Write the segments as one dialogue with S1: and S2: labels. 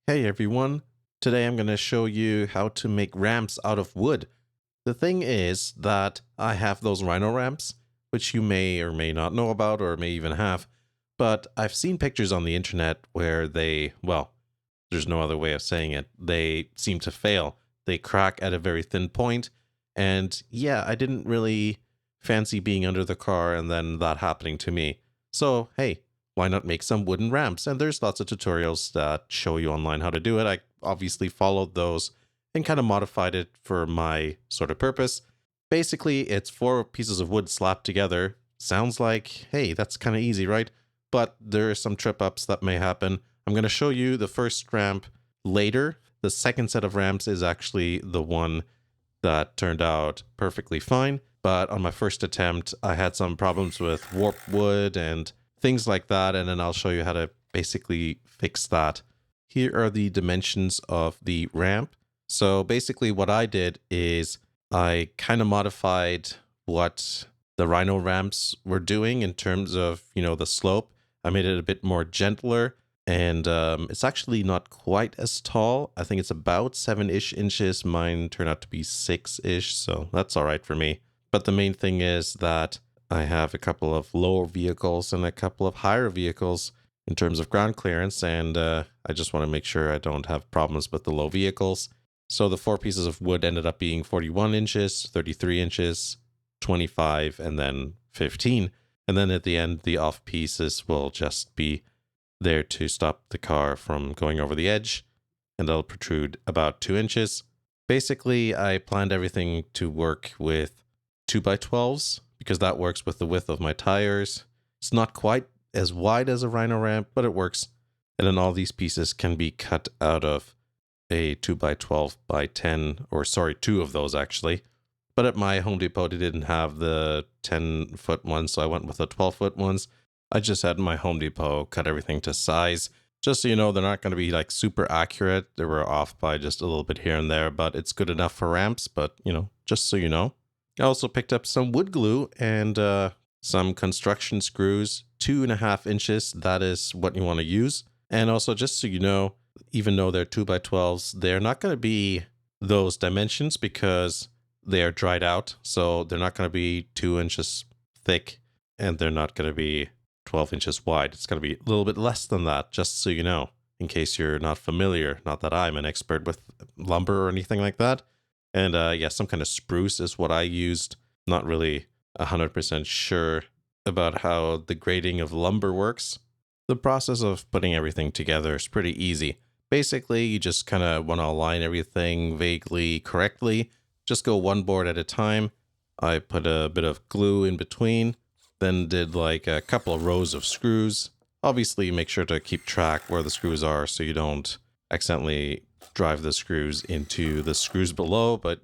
S1: Hey everyone, today I'm going to show you how to make ramps out of wood. The thing is that I have those rhino ramps, which you may or may not know about or may even have, but I've seen pictures on the internet where there's no other way of saying it. They seem to fail. They crack at a very thin point, and yeah, I didn't really fancy being under the car and then that happening to me. So, hey, why not make some wooden ramps? And there's lots of tutorials that show you online how to do it. I obviously followed those and kind of modified it for my sort of purpose. Basically, it's four pieces of wood slapped together. Sounds like, hey, that's kind of easy, right? But there are some trip ups that may happen. I'm going to show you the first ramp later. The second set of ramps is actually the one that turned out perfectly fine. But on my first attempt, I had some problems with warped wood and things like that. And then I'll show you how to basically fix that. Here are the dimensions of the ramp. So basically what I did is I kind of modified what the rhino ramps were doing in terms of, the slope. I made it a bit more gentler, and it's actually not quite as tall. I think it's about 7-ish inches. Mine turned out to be 6-ish, so that's all right for me. But the main thing is that I have a couple of lower vehicles and a couple of higher vehicles in terms of ground clearance, and I just want to make sure I don't have problems with the low vehicles. So the four pieces of wood ended up being 41 inches, 33 inches, 25, and then 15. And then at the end, the off pieces will just be there to stop the car from going over the edge, and they'll protrude about 2 inches. Basically, I planned everything to work with 2x12s because that works with the width of my tires. It's not quite as wide as a rhino ramp, but it works. And then all these pieces can be cut out of a 2x12 by 10, or sorry, two of those actually. But at my Home Depot, they didn't have the 10-foot ones, so I went with the 12-foot ones. I just had my Home Depot cut everything to size. Just so you know, they're not going to be like super accurate. They were off by just a little bit here and there, but it's good enough for ramps. But, just so you know. I also picked up some wood glue and some construction screws, 2.5 inches. That is what you want to use. And also, just so you know, even though they're 2x12s, they're not going to be those dimensions because they are dried out. So they're not going to be 2 inches thick, and they're not going to be 12 inches wide. It's going to be a little bit less than that, just so you know, in case you're not familiar. Not that I'm an expert with lumber or anything like that. And some kind of spruce is what I used. Not really 100% sure about how the grading of lumber works. The process of putting everything together is pretty easy. Basically, you just kind of want to align everything vaguely correctly. Just go one board at a time. I put a bit of glue in between, then did like a couple of rows of screws. Obviously, make sure to keep track where the screws are so you don't accidentally drive the screws into the screws below, but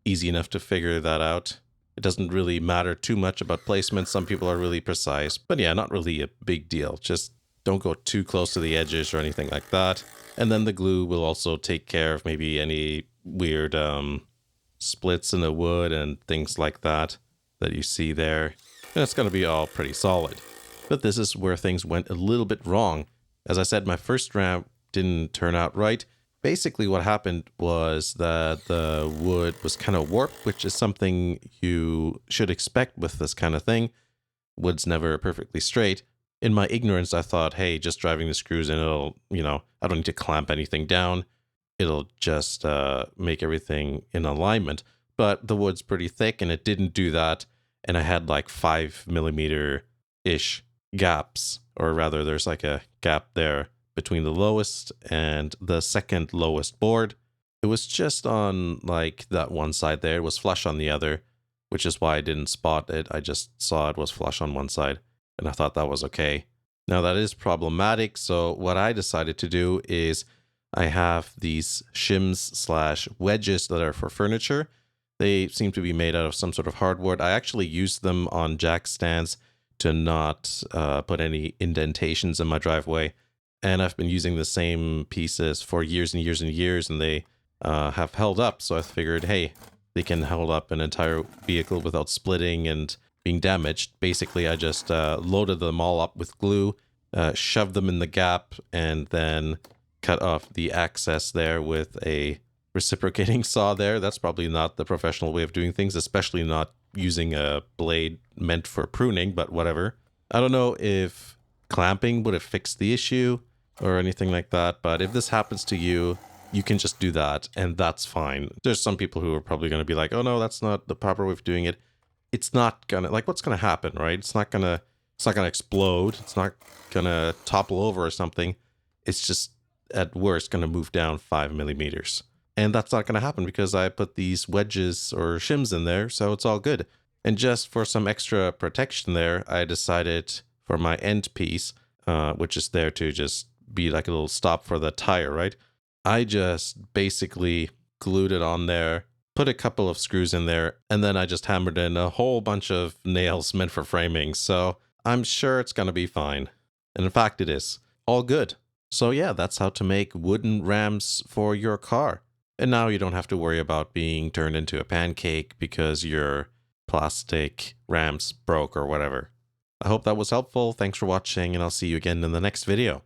S1: easy enough to figure that out. It doesn't really matter too much about placement. Some people are really precise, but yeah, not really a big deal. Just don't go too close to the edges or anything like that. And then the glue will also take care of maybe any weird splits in the wood and things like that you see there. And it's going to be all pretty solid. But this is where things went a little bit wrong. As I said, my first ramp didn't turn out right. Basically, what happened was that the wood was kind of warped, which is something you should expect with this kind of thing. Wood's never perfectly straight. In my ignorance, I thought, hey, just driving the screws in, it'll, I don't need to clamp anything down. It'll just make everything in alignment. But the wood's pretty thick, and it didn't do that. And I had like 5mm-ish gaps, or rather, there's like a gap there between the lowest and the second lowest board. It was just on like that one side there. It was flush on the other, which is why I didn't spot it. I just saw it was flush on one side, and I thought that was okay. Now that is problematic, so what I decided to do is I have these shims/wedges that are for furniture. They seem to be made out of some sort of hardwood. I actually used them on jack stands to not put any indentations in my driveway. And I've been using the same pieces for years and years and years, and they have held up. So I figured, hey, they can hold up an entire vehicle without splitting and being damaged. Basically, I just loaded them all up with glue, shoved them in the gap, and then cut off the access there with a reciprocating saw there. That's probably not the professional way of doing things, especially not using a blade meant for pruning, but whatever. I don't know if clamping would have fixed the issue or anything like that, but if this happens to you, you can just do that, and that's fine. There's some people who are probably going to be like, oh no, that's not the proper way of doing it. It's not gonna, like, what's gonna happen, right? It's not gonna explode. It's not gonna topple over or something. It's just, at worst, gonna move down 5 millimeters. And that's not gonna happen because I put these wedges or shims in there, so it's all good. And just for some extra protection there, I decided for my end piece, which is there to just be like a little stop for the tire, right? I just basically glued it on there, put a couple of screws in there, and then I just hammered in a whole bunch of nails meant for framing. So I'm sure it's going to be fine. And in fact, it is. All good. So yeah, that's how to make wooden rams for your car. And now you don't have to worry about being turned into a pancake because your plastic ramps broke or whatever. I hope that was helpful. Thanks for watching, and I'll see you again in the next video.